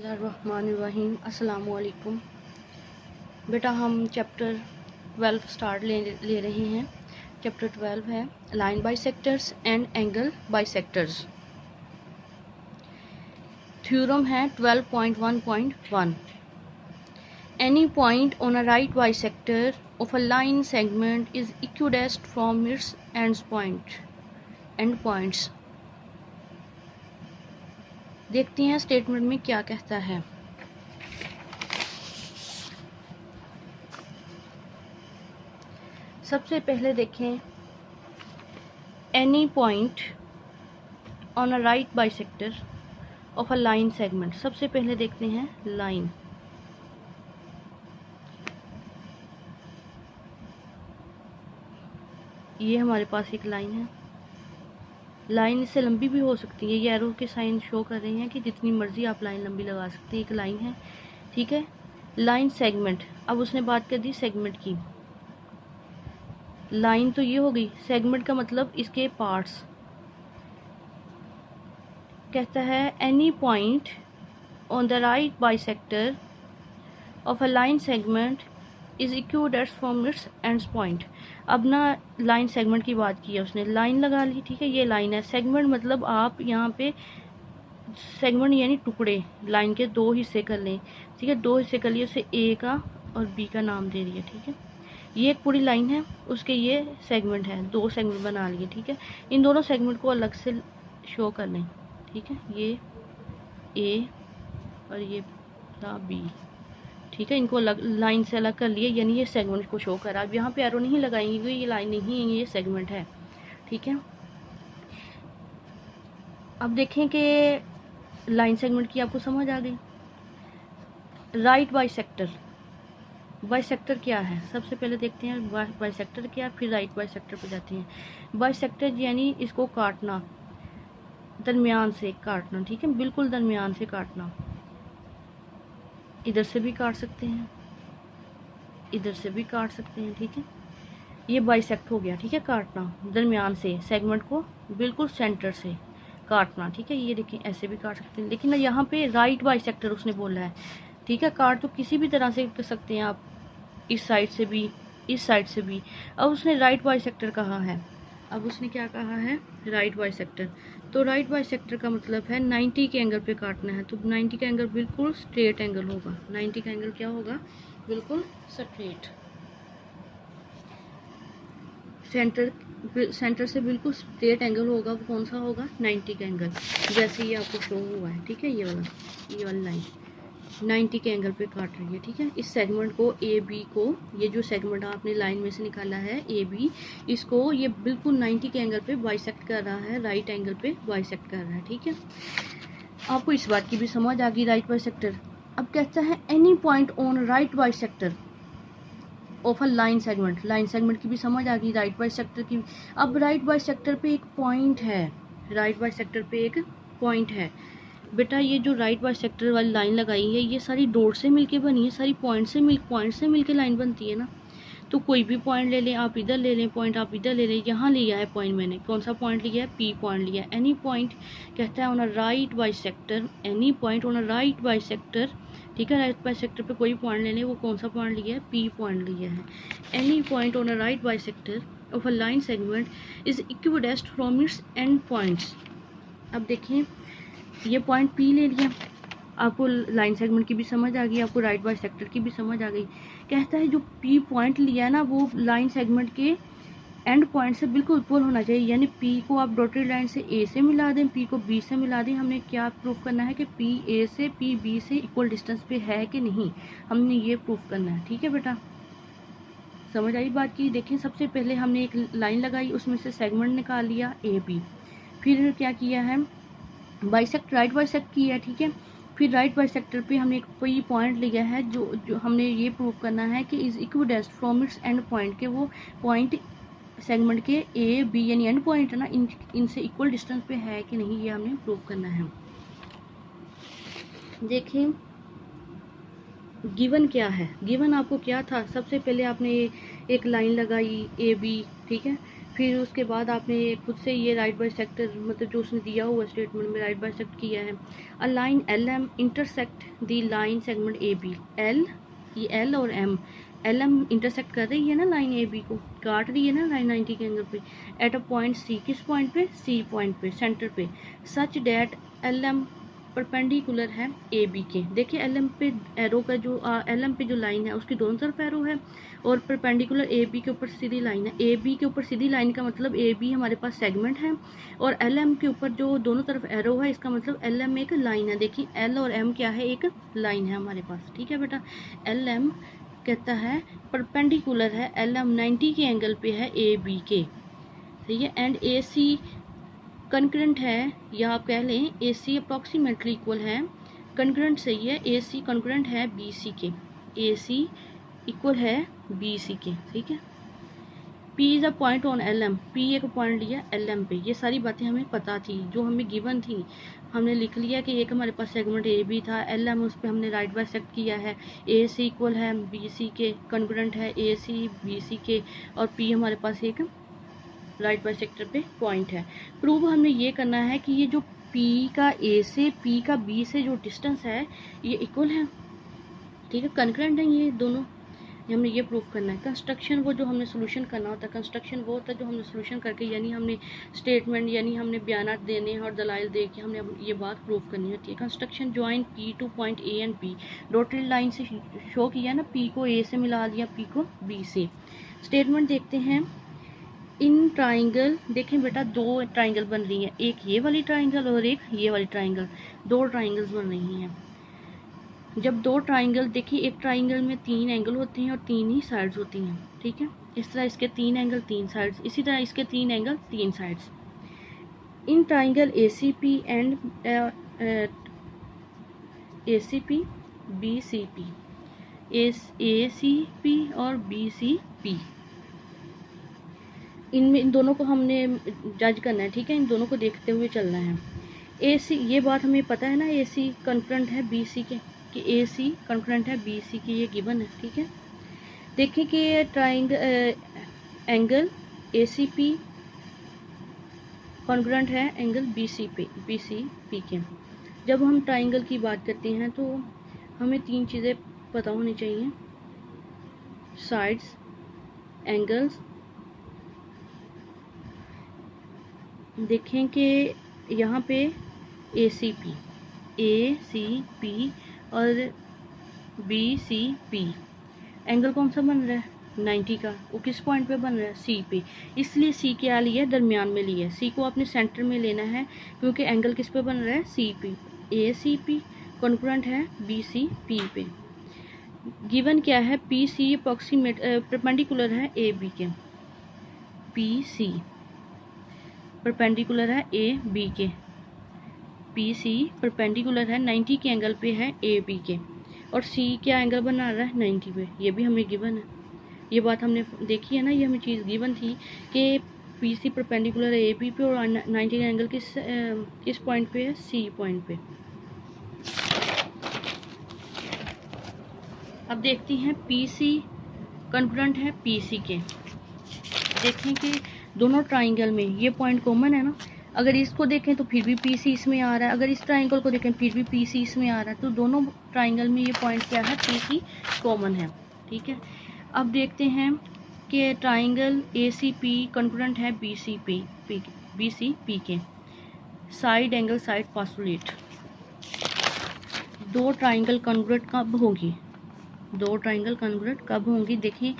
बिस्मिल्लाहिर्रहमानिर्रहीम। अस्सलाम वालेकुम। बेटा हम चैप्टर 12 स्टार्ट ले रहे हैं। चैप्टर 12 है line bisectors and angle bisectors. Theorem है 12.1.1। Any point on a right bisector of a line segment is equidistant from its end points. देखते हैं स्टेटमेंट में क्या कहता है। सबसे पहले देखें any point on a right bisector of a line segment. सबसे पहले देखते हैं लाइन। ये हमारे पास एक लाइन है। लाइन इससे लंबी भी हो सकती है। ये एरो के साइन शो कर रहे हैं कि जितनी मर्जी आप लाइन लंबी लगा सकते हैं। एक लाइन है, ठीक है। लाइन सेगमेंट, अब उसने बात कर दी सेगमेंट की। लाइन तो ये हो गई, सेगमेंट का मतलब इसके पार्ट्स। कहता है any point on the right bisector of a line segment is equidistant from its ends point. अब ना लाइन सेगमेंट की बात की है उसने, लाइन लगा ली, ठीक है। ये लाइन है। सेगमेंट मतलब आप यहाँ पे सेगमेंट यानी टुकड़े, लाइन के दो हिस्से कर लें, ठीक है। दो हिस्से कर लिए, उसे ए का और बी का नाम दे दिया, ठीक है। ये एक पूरी लाइन है, उसके ये सेगमेंट है, दो सेगमेंट बना लिए, ठीक है। इन दोनों सेगमेंट को अलग से शो कर लें, ठीक है। ये ए और ये था बी, ठीक है। इनको अलग लाइन से अलग कर लिए, यानी ये सेगमेंट को शो करा। अब यहाँ पे एरो नहीं लगाएंगे क्योंकि ये लाइन नहीं है, ये सेगमेंट है, ठीक है। अब देखें कि लाइन सेगमेंट की आपको समझ आ गई। राइट बाइसेक्टर, बाइसेक्टर क्या है सबसे पहले देखते हैं। बाइसेक्टर क्या, फिर राइट बाइसेक्टर पे जाते हैं। बाइसेक्टर यानी इसको काटना, दरमियान से काटना, ठीक है। बिल्कुल दरमियान से काटना। इधर से भी काट सकते हैं, इधर से भी काट सकते हैं, ठीक है। ये बाइसेक्ट हो गया, ठीक है। काटना दरमियान से, सेगमेंट को बिल्कुल सेंटर से काटना, ठीक है। ये देखें ऐसे भी काट सकते हैं, लेकिन यहाँ पे राइट बाइसेक्टर उसने बोला है, ठीक है। काट तो किसी भी तरह से कर सकते हैं आप, इस साइड से भी, इस साइड से भी। अब उसने राइट बाइसेक्टर कहा है। अब उसने क्या कहा है, राइट बाइसेक्टर। तो राइट बाइसेक्टर का मतलब है 90 के एंगल पे काटना है। तो 90 का एंगल बिल्कुल स्ट्रेट एंगल होगा। 90 का एंगल क्या होगा, बिल्कुल स्ट्रेट। सेंटर से बिल्कुल स्ट्रेट एंगल होगा, वो कौन सा होगा, 90 का एंगल। जैसे ये आपको शो हुआ है, ठीक है। ये वाली लाइन 90 के एंगल पे काट रही है, ठीक है। इस सेगमेंट को ए बी को, ये जो सेगमेंट आपने लाइन में से निकाला है ए बी, इसको ये बिल्कुल 90 के एंगल पे बाइसेक्ट कर रहा है, राइट एंगल पे बाइसेक्ट कर रहा है, ठीक है। आपको इस बात की भी समझ आ गई, राइट बाइसेक्टर। अब कहता है any point on right bisector of a line segment. Line segment की भी समझ आ गई, राइट बाइसेक्टर की। अब राइट बाइसेक्टर पे एक पॉइंट है, राइट बाइसेक्टर पे एक पॉइंट है। बेटा ये जो राइट बाइसेक्टर वाली लाइन लगाई है, ये सारी डॉट से मिलके बनी है, सारी पॉइंट से मिलके लाइन बनती है ना। तो कोई भी पॉइंट ले लें आप, इधर ले लें पॉइंट, आप इधर ले लें। यहाँ लिया है पॉइंट, मैंने कौन सा पॉइंट लिया है, पी पॉइंट लिया है। एनी पॉइंट कहता है on a right bisector, any point on a right bisector, ठीक है। राइट बाइसेक्टर पे कोई पॉइंट ले लें, वो कौन सा पॉइंट लिया है, पी पॉइंट लिया है। Any point on a right bisector of a line segment is equidistant from its end points. अब देखें ये पॉइंट पी ले लिया, आपको लाइन सेगमेंट की भी समझ आ गई, आपको राइट बाइसेक्टर की भी समझ आ गई। कहता है जो पी पॉइंट लिया है ना, वो लाइन सेगमेंट के एंड पॉइंट से बिल्कुल इक्वल होना चाहिए। यानी पी को आप डॉटेड लाइन से ए से मिला दें, पी को बी से मिला दें। हमने क्या प्रूफ करना है कि पी ए से पी बी से इक्वल डिस्टेंस पे है कि नहीं, हमने ये प्रूफ करना है, ठीक है बेटा। समझ आई बात की। देखें सबसे पहले हमने एक लाइन लगाई, उसमें से सेगमेंट निकाल लिया ए बी। फिर क्या किया है, बाइसेक्ट, राइट बाइसेक्ट किया है, ठीक है। फिर राइट बाइसेक्टर पे हमने कोई पॉइंट लिया है, जो हमने ये प्रूव करना है कि is equidistant from its end point, के वो पॉइंट सेगमेंट के ए बी यानी एंड पॉइंट है ना, इनसे इक्वल डिस्टेंस पे है कि नहीं, ये हमने प्रूव करना है। देखें गिवन क्या है, गिवन आपको क्या था, सबसे पहले आपने एक लाइन लगाई ए बी, ठीक है। फिर उसके बाद आपने खुद से ये राइट बाइसेक्ट मतलब जो उसने दिया हुआ स्टेटमेंट में राइट बाइसेक्ट किया है। A line L M intersect the line segment A B. L, ये एल और एम, एल एम इंटरसेक्ट कर रही है ना लाइन ए बी को, काट रही है ना लाइन 90 के एंगल पे, एट अ पॉइंट सी, किस पॉइंट पे, सी पॉइंट पे, सेंटर पे, such that L M perpendicular है ए बी के। देखिए एल एम पे एरो का जो एल एम पे जो लाइन है उसकी दोनों तरफ एरो है और परपेंडिकुलर ए बी के ऊपर सीधी लाइन है। ए बी के ऊपर सीधी लाइन का मतलब ए बी हमारे पास सेगमेंट है और एल एम के ऊपर जो दोनों तरफ एरो है इसका मतलब एल एम एक लाइन है। देखिए एल और एम क्या है, एक लाइन है हमारे पास, ठीक है बेटा। एल एम कहता है परपेंडिकुलर है एल एम 90 के एंगल पे है ए बी के, ठीक है। एंड ए सी कंकरेंट है, या आप कह लें ए सी अप्रॉक्सीमेटली इक्वल है, कंकरेंट सही है, ए सी कंकरेंट है बी सी के, ए सी इक्वल है बी सी के, ठीक है। P is a point on L M, P एक पॉइंट लिया एल एम पे, ये सारी बातें हमें पता थी जो हमें गिवन थी। हमने लिख लिया कि एक हमारे पास सेगमेंट ए बी था, एल एम उस पर हमने राइट बाइसेक्ट किया है, ए सी इक्वल है बी सी के, कंकरेंट है ए सी बी सी के, और P हमारे पास एक राइट बाइसेक्टर पे पॉइंट है। प्रूव हमने ये करना है कि ये जो P का A से P का B से जो डिस्टेंस है ये इक्वल है, ठीक है, कंकरेंट है ये दोनों, हमने ये प्रूव करना है। कंस्ट्रक्शन वो जो हमने सोल्यूशन करना होता है, कंस्ट्रक्शन वो होता है जो हमने सोल्यूशन करके यानी हमने स्टेटमेंट यानी हमने बयानात देने हैं और दलाइल दे के हमने ये बात प्रूव करनी होती है। Construction join P two point A and B, dotted line से शो किया ना, P को A से मिला दिया, P को B से। स्टेटमेंट देखते हैं। इन ट्राइंगल, देखें बेटा दो ट्राइंगल बन रही है, एक ये वाली ट्राइंगल और एक ये वाली ट्राइंगल, दो ट्राइंगल्स बन रही हैं। जब दो ट्राइंगल, देखिए एक ट्राइंगल में 3 एंगल होते हैं और 3 ही साइड्स होती हैं, ठीक है। इस तरह इसके 3 एंगल 3 साइड्स, इसी तरह इसके 3 angle 3 sides. In triangle A C P and A C P B C P, A C P और बी सी पी, इनमें इन दोनों को हमने जज करना है, ठीक है, इन दोनों को देखते हुए चलना है। ए सी, ये बात हमें पता है ना, ए सी कंकरेंट है बी सी के, कि ए सी कंकरेंट है बी सी की, ये गिवन है, ठीक है। देखिए कि triangle angle A C P concurrent है एंगल बी सी पी के। जब हम ट्राइंगल की बात करते हैं तो हमें 3 चीज़ें पता होनी चाहिए, साइड्स, एंगल्स। देखें कि यहाँ पे ए सी पी और बी सी पी, एंगल कौन सा बन रहा है 90 का, वो किस पॉइंट पे बन रहा है, सी पे, इसलिए सी क्या लिया है, दरमियान में लिया है। सी को आपने सेंटर में लेना है क्योंकि एंगल किस पे बन रहा है, सी पे। ए सी पी कॉन्करेंट है बी सी पी पे। गिवन क्या है, पी सी अप्रॉक्सीमेट परपेंडिकुलर है ए बी के, पी सी परपेंडिकुलर है ए बी के, पी सी परपेंडिकुलर है 90 के एंगल पे है ए बी के, और सी क्या एंगल बना रहा है 90 पे, ये भी हमें गिवन है। ये बात हमने देखी है ना, ये हमें चीज़ गिवन थी कि पी सी परपेंडिकुलर है ए बी पे और 90 का एंगल किस पॉइंट पे है, सी पॉइंट पे। अब देखती हैं पी सी कॉन्करेंट है पी सी के। देखें कि दोनों ट्राइंगल में ये पॉइंट कॉमन है ना, अगर इसको देखें तो फिर भी पी सी इसमें आ रहा है, अगर इस ट्राइंगल को देखें फिर भी पी सी इसमें आ रहा है, तो दोनों ट्राइंगल में ये पॉइंट क्या है, पी सी कॉमन है, ठीक है। अब देखते हैं कि triangle A C P concurrent है बी सी पी के। साइड एंगल साइड पोस्टुलेट, दो ट्राइंगल कॉन्ग्रुएंट कब होंगी, दो ट्राइंगल कॉन्ग्रुएंट कब होंगी। देखें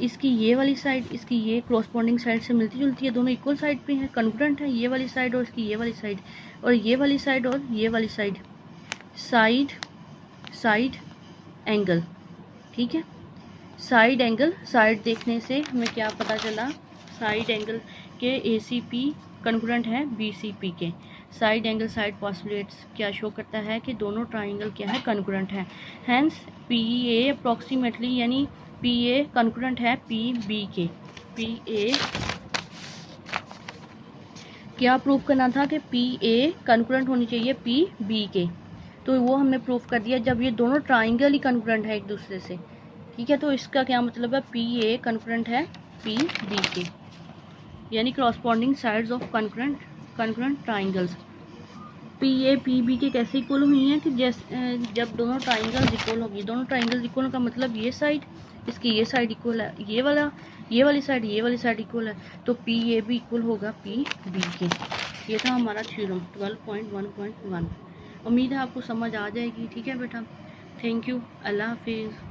इसकी ये वाली साइड इसकी ये कॉरस्पॉन्डिंग साइड से मिलती जुलती है, दोनों इक्वल साइड पे हैं, कॉन्ग्रुएंट है ये वाली साइड और इसकी ये वाली साइड, और ये वाली साइड और ये वाली साइड, साइड एंगल, ठीक है। साइड एंगल, साइड देखने से हमें क्या पता चला, साइड एंगल के ए सी पी कॉन्ग्रुएंट है बी सी पी के। साइड एंगल साइड पोस्टुलेट्स क्या शो करता है कि दोनों ट्राइंगल क्या है, कॉन्ग्रुएंट है। हैंस पी ए अप्रॉक्सीमेटली यानी पी ए कॉन्करेंट है पी बी के। पी ए क्या प्रूव करना था कि पी ए कॉन्करेंट होनी चाहिए पी बी के, तो वो हमने प्रूव कर दिया जब ये दोनों ट्राइंगल ही कॉन्करेंट है एक दूसरे से, ठीक है। तो इसका क्या मतलब है, पी ए कॉन्करेंट है पी बी के। यानी corresponding sides of concurrent triangles. P A P B के कैसे इक्वल हुई हैं कि जैसे जब दोनों ट्राइंगल्स इक्वल होगी, दोनों ट्राइंगल्स इक्वल का मतलब ये साइड इसकी ये साइड इक्वल है, ये वाली साइड इक्वल है, तो पी ए भी इक्वल होगा पी बी के। ये था हमारा थ्योरम 12.1.1। उम्मीद है आपको समझ आ जाएगी। ठीक है बेटा, थैंक यू, अल्लाह हाफिज़।